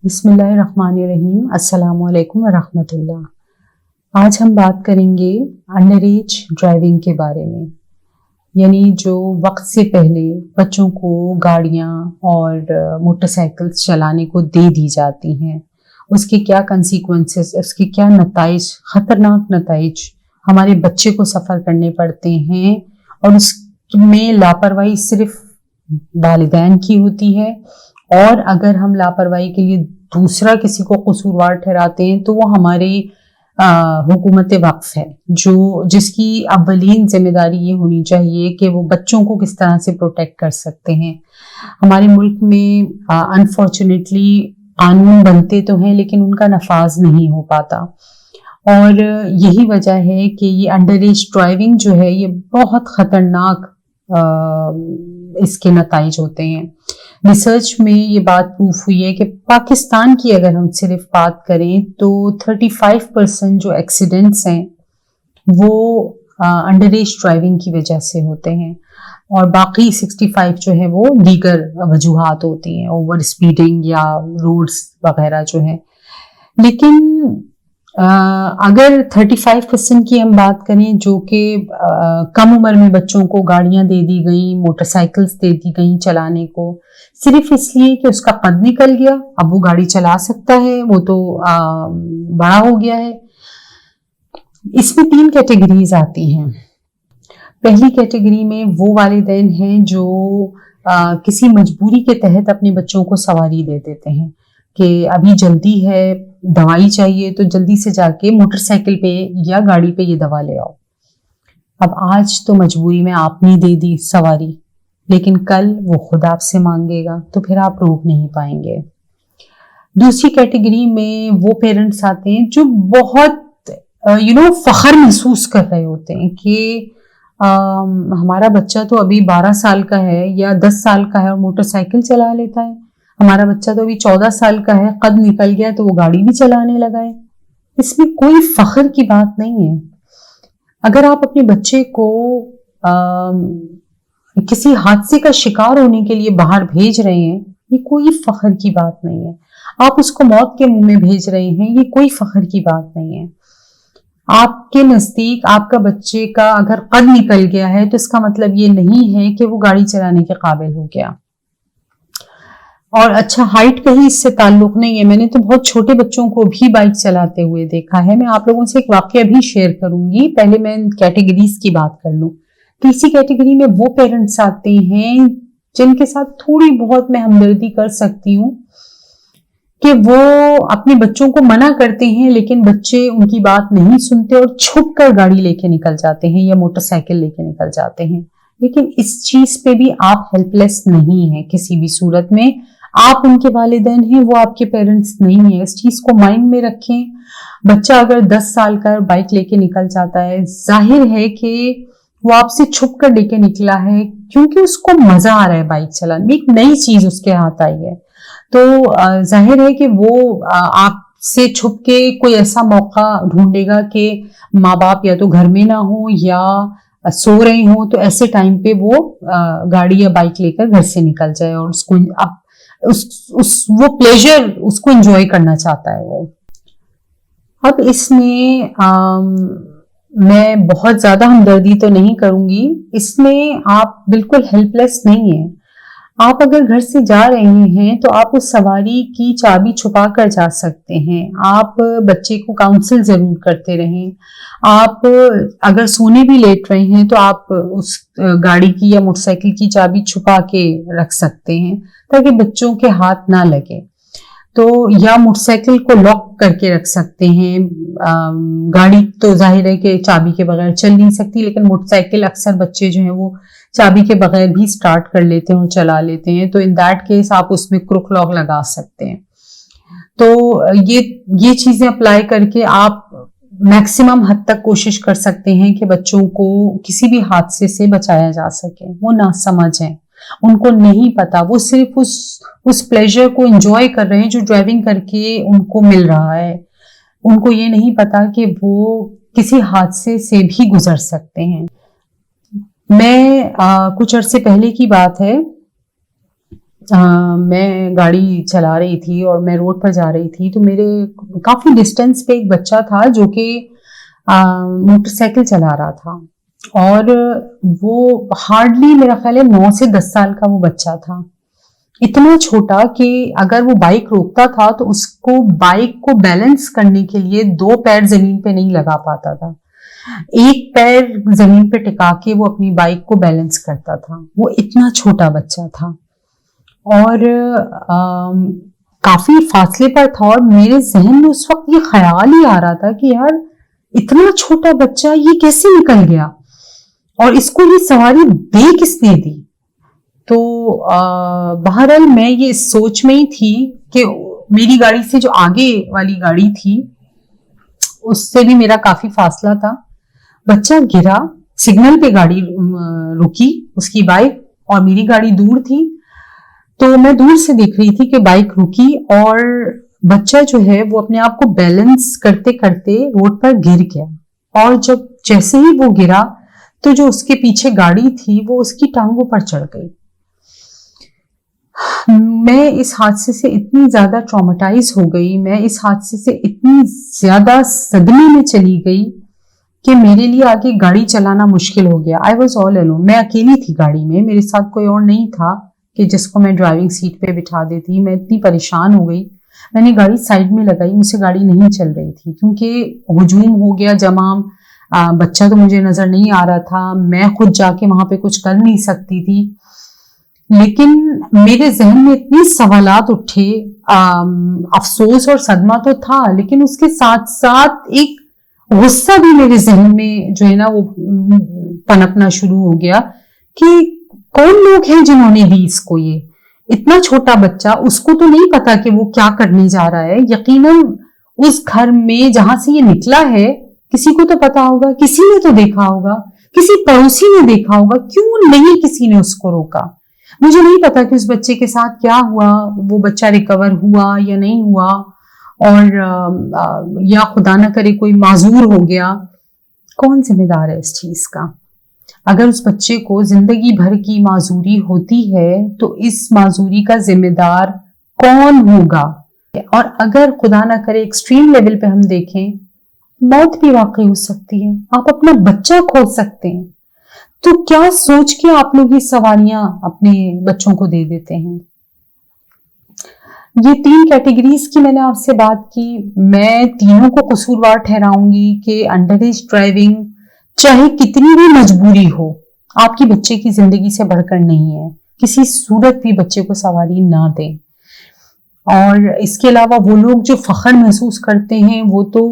बिस्मिल्लाहिर्रहमानिर्रहीम। अस्सलाम वालेकुम वरहमतुल्लाह। आज हम बात करेंगे अंडर एज ड्राइविंग के बारे में, यानी जो वक्त से पहले बच्चों को गाड़ियां और मोटरसाइकिल्स चलाने को दे दी जाती हैं, उसके क्या कंसीक्वेंसेस, उसके क्या नताइज, खतरनाक नताइज हमारे बच्चे को सफ़र करने पड़ते हैं। और उसमें लापरवाही सिर्फ वालिदैन की होती है, और अगर हम लापरवाही के लिए दूसरा किसी को कसूरवार ठहराते हैं तो वो हमारी हुकूमत वक्फ है, जिसकी अव्वलीन जिम्मेदारी ये होनी चाहिए कि वो बच्चों को किस तरह से प्रोटेक्ट कर सकते हैं। हमारे मुल्क में अनफॉर्चुनेटली कानून बनते तो हैं लेकिन उनका नफाज नहीं हो पाता, और यही वजह है कि ये अंडर एज ड्राइविंग जो है ये बहुत ख़तरनाक इसके नताइज होते हैं। रिसर्च में ये बात प्रूफ हुई है कि पाकिस्तान की अगर हम सिर्फ बात करें तो 35% जो एक्सीडेंट्स हैं वो अंडर एज ड्राइविंग की वजह से होते हैं, और बाकी 65 जो है वो दीगर वजूहात होती हैं, ओवर स्पीडिंग या रोड्स वगैरह जो है। लेकिन अगर 35% की हम बात करें जो कि कम उम्र में बच्चों को गाड़ियां दे दी गई, मोटरसाइकिल्स दे दी गई चलाने को, सिर्फ इसलिए कि उसका कद निकल गया, अब वो गाड़ी चला सकता है, वो तो बड़ा हो गया है। इसमें 3 कैटेगरीज आती हैं। पहली कैटेगरी में वो वालिदैन हैं जो किसी मजबूरी के तहत अपने बच्चों को सवारी दे देते हैं कि अभी जल्दी है, दवाई चाहिए, तो जल्दी से जाके मोटरसाइकिल पे या गाड़ी पे ये दवा ले आओ। अब आज तो मजबूरी में आपने दे दी सवारी, लेकिन कल वो खुद आपसे मांगेगा तो फिर आप रोक नहीं पाएंगे। दूसरी कैटेगरी में वो पेरेंट्स आते हैं जो बहुत फख्र महसूस कर रहे होते हैं कि हमारा बच्चा तो अभी 12 साल का है या 10 साल का है और मोटरसाइकिल चला लेता है, हमारा बच्चा तो अभी 14 साल का है, कद निकल गया तो वो गाड़ी भी चलाने लगा है। इसमें कोई फख्र की बात नहीं है। अगर आप अपने बच्चे को किसी हादसे का शिकार होने के लिए बाहर भेज रहे हैं, ये कोई फख्र की बात नहीं है। आप उसको मौत के मुंह में भेज रहे हैं, ये कोई फख्र की बात नहीं है। आपके नजदीक आपका बच्चे का अगर कद निकल गया है तो इसका मतलब ये नहीं है कि वो गाड़ी चलाने के काबिल हो गया। और अच्छा, हाइट का ही इससे ताल्लुक नहीं है। मैंने तो बहुत छोटे बच्चों को भी बाइक चलाते हुए देखा है। मैं आप लोगों से एक वाकया भी शेयर करूंगी, पहले मैं कैटेगरीज की बात कर लूं। तीसरी कैटेगरी में वो पेरेंट्स आते हैं जिनके साथ थोड़ी बहुत मैं हमदर्दी कर सकती हूँ कि वो अपने बच्चों को मना करते हैं लेकिन बच्चे उनकी बात नहीं सुनते और छुप कर गाड़ी लेके निकल जाते हैं या मोटरसाइकिल लेके निकल जाते हैं। लेकिन इस चीज पे भी आप हेल्पलेस नहीं है किसी भी सूरत में। आप उनके वालिदैन हैं, वो आपके पेरेंट्स नहीं है। इस चीज को माइंड में रखें। बच्चा अगर 10 साल का बाइक लेके निकल जाता है, जाहिर है कि वो आपसे छुप कर लेके निकला है क्योंकि उसको मजा आ रहा है बाइक चलाने में, एक नई चीज उसके हाथ आई है। तो जाहिर है कि वो आपसे छुप के कोई ऐसा मौका ढूंढेगा कि माँ बाप या तो घर में ना हो या सो रहे हो, तो ऐसे टाइम पे वो गाड़ी या बाइक लेकर घर से निकल जाए और उसको वो प्लेजर उसको एंजॉय करना चाहता है वो। अब इसमें मैं बहुत ज्यादा हमदर्दी तो नहीं करूंगी, इसमें आप बिल्कुल हेल्पलेस नहीं है। आप अगर घर से जा रहे हैं तो आप उस सवारी की चाबी छुपा कर जा सकते हैं। आप बच्चे को काउंसिल जरूर करते रहें। आप अगर सोने भी लेट रहे हैं तो आप उस गाड़ी की या मोटरसाइकिल की चाबी छुपा के रख सकते हैं ताकि बच्चों के हाथ ना लगे। तो या मोटरसाइकिल को लॉक करके रख सकते हैं। गाड़ी तो जाहिर है कि चाबी के बगैर चल नहीं सकती, लेकिन मोटरसाइकिल अक्सर बच्चे जो हैं वो चाबी के बगैर भी स्टार्ट कर लेते हैं और चला लेते हैं, तो इन दैट केस आप उसमें क्रुक लॉक लगा सकते हैं। तो ये चीजें अप्लाई करके आप मैक्सिमम हद तक कोशिश कर सकते हैं कि बच्चों को किसी भी हादसे से बचाया जा सके। वो ना समझ है, उनको नहीं पता, वो सिर्फ उस प्लेजर को एंजॉय कर रहे हैं जो ड्राइविंग करके उनको मिल रहा है। उनको ये नहीं पता कि वो किसी हादसे से भी गुजर सकते हैं। मैं कुछ अरसे पहले की बात है, میں گاڑی چلا رہی تھی اور میں روڈ پر جا رہی تھی، تو میرے کافی ڈسٹینس پہ ایک بچہ تھا جو کہ موٹر سائیکل چلا رہا تھا، اور وہ ہارڈلی میرا خیال ہے 9 سے 10 سال کا وہ بچہ تھا، اتنا چھوٹا کہ اگر وہ بائک روکتا تھا تو اس کو بائک کو بیلنس کرنے کے لیے 2 پیر زمین پہ نہیں لگا پاتا تھا، ایک پیر زمین پہ ٹکا کے وہ اپنی بائک کو بیلنس کرتا تھا، وہ اتنا چھوٹا بچہ تھا اور کافی فاصلے پر تھا، اور میرے ذہن میں اس وقت یہ خیال ہی آ رہا تھا کہ یار اتنا چھوٹا بچہ یہ کیسے نکل گیا اور اس کو یہ سواری دے کس نے دی۔ تو بہرحال میں یہ سوچ میں ہی تھی کہ میری گاڑی سے جو آگے والی گاڑی تھی اس سے بھی میرا کافی فاصلہ تھا، بچہ گرا، سگنل پہ گاڑی رکی اس کی بائک، اور میری گاڑی دور تھی، تو میں دور سے دیکھ رہی تھی کہ بائک رکی اور بچہ جو ہے وہ اپنے آپ کو بیلنس کرتے کرتے روڈ پر گر گیا، اور جیسے ہی وہ گرا تو جو اس کے پیچھے گاڑی تھی وہ اس کی ٹانگوں پر چڑھ گئی۔ میں اس حادثے سے اتنی زیادہ ٹرامیٹائز ہو گئی، میں اس حادثے سے اتنی زیادہ صدمے میں چلی گئی کہ میرے لیے آگے گاڑی چلانا مشکل ہو گیا۔ آئی واز آل الون، میں اکیلی تھی گاڑی میں، میرے ساتھ کوئی اور نہیں تھا کہ جس کو میں ڈرائیونگ سیٹ پہ بٹھا دیتی۔ میں اتنی پریشان ہو گئی، میں نے گاڑی سائڈ میں لگائی، مجھ سے گاڑی نہیں چل رہی تھی کیونکہ ہجوم ہو گیا جمام، بچہ تو مجھے نظر نہیں آ رہا تھا، میں خود جا کے وہاں پہ کچھ کر نہیں سکتی تھی، لیکن میرے ذہن میں اتنے سوالات اٹھے، افسوس اور صدمہ تو تھا، لیکن اس کے ساتھ ساتھ ایک غصہ بھی میرے ذہن میں جو ہے نا وہ پنپنا شروع ہو گیا کہ کون لوگ ہیں جنہوں نے دی اس کو، یہ اتنا چھوٹا بچہ، اس کو تو نہیں پتا کہ وہ کیا کرنے جا رہا ہے، یقیناً اس گھر میں جہاں سے یہ نکلا ہے کسی کو تو پتا ہوگا، کسی نے تو دیکھا ہوگا، کسی پڑوسی نے دیکھا ہوگا، کیوں نہیں کسی نے اس کو روکا؟ مجھے نہیں پتا کہ اس بچے کے ساتھ کیا ہوا، وہ بچہ ریکور ہوا یا نہیں ہوا، اور یا خدا نہ کرے کوئی معذور ہو گیا، کون ذمہ دار ہے اس چیز کا؟ اگر اس بچے کو زندگی بھر کی معذوری ہوتی ہے تو اس معذوری کا ذمہ دار کون ہوگا؟ اور اگر خدا نہ کرے ایکسٹریم لیول پہ ہم دیکھیں، موت بھی واقع ہو سکتی ہے، آپ اپنا بچہ کھو سکتے ہیں، تو کیا سوچ کے آپ لوگ یہ سواریاں اپنے بچوں کو دے دیتے ہیں؟ یہ 3 کیٹیگریز کی میں نے آپ سے بات کی، میں تینوں کو قصوروار ٹھہراؤں گی کہ انڈر ایج ڈرائیونگ چاہے کتنی بھی مجبوری ہو، آپ کی بچے کی زندگی سے بڑھ کر نہیں ہے، کسی صورت بھی بچے کو سواری نہ دیں۔ اور اس کے علاوہ وہ لوگ جو فخر محسوس کرتے ہیں وہ تو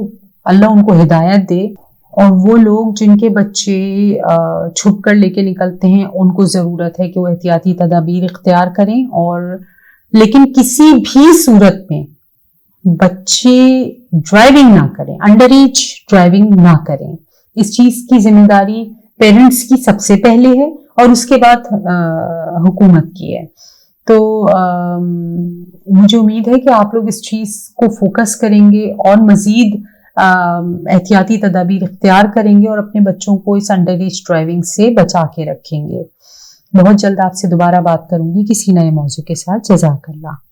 اللہ ان کو ہدایت دے، اور وہ لوگ جن کے بچے چھپ کر لے کے نکلتے ہیں ان کو ضرورت ہے کہ وہ احتیاطی تدابیر اختیار کریں، اور لیکن کسی بھی صورت میں بچے ڈرائیونگ نہ کریں، انڈر ایج ڈرائیونگ نہ کریں، اس چیز کی ذمہ داری پیرنٹس کی سب سے پہلے ہے اور اس کے بعد حکومت کی ہے۔ تو مجھے امید ہے کہ آپ لوگ اس چیز کو فوکس کریں گے اور مزید احتیاطی تدابیر اختیار کریں گے اور اپنے بچوں کو اس انڈر ایج ڈرائیونگ سے بچا کے رکھیں گے۔ بہت جلد آپ سے دوبارہ بات کروں گی کسی نئے موضوع کے ساتھ۔ جزاک اللہ۔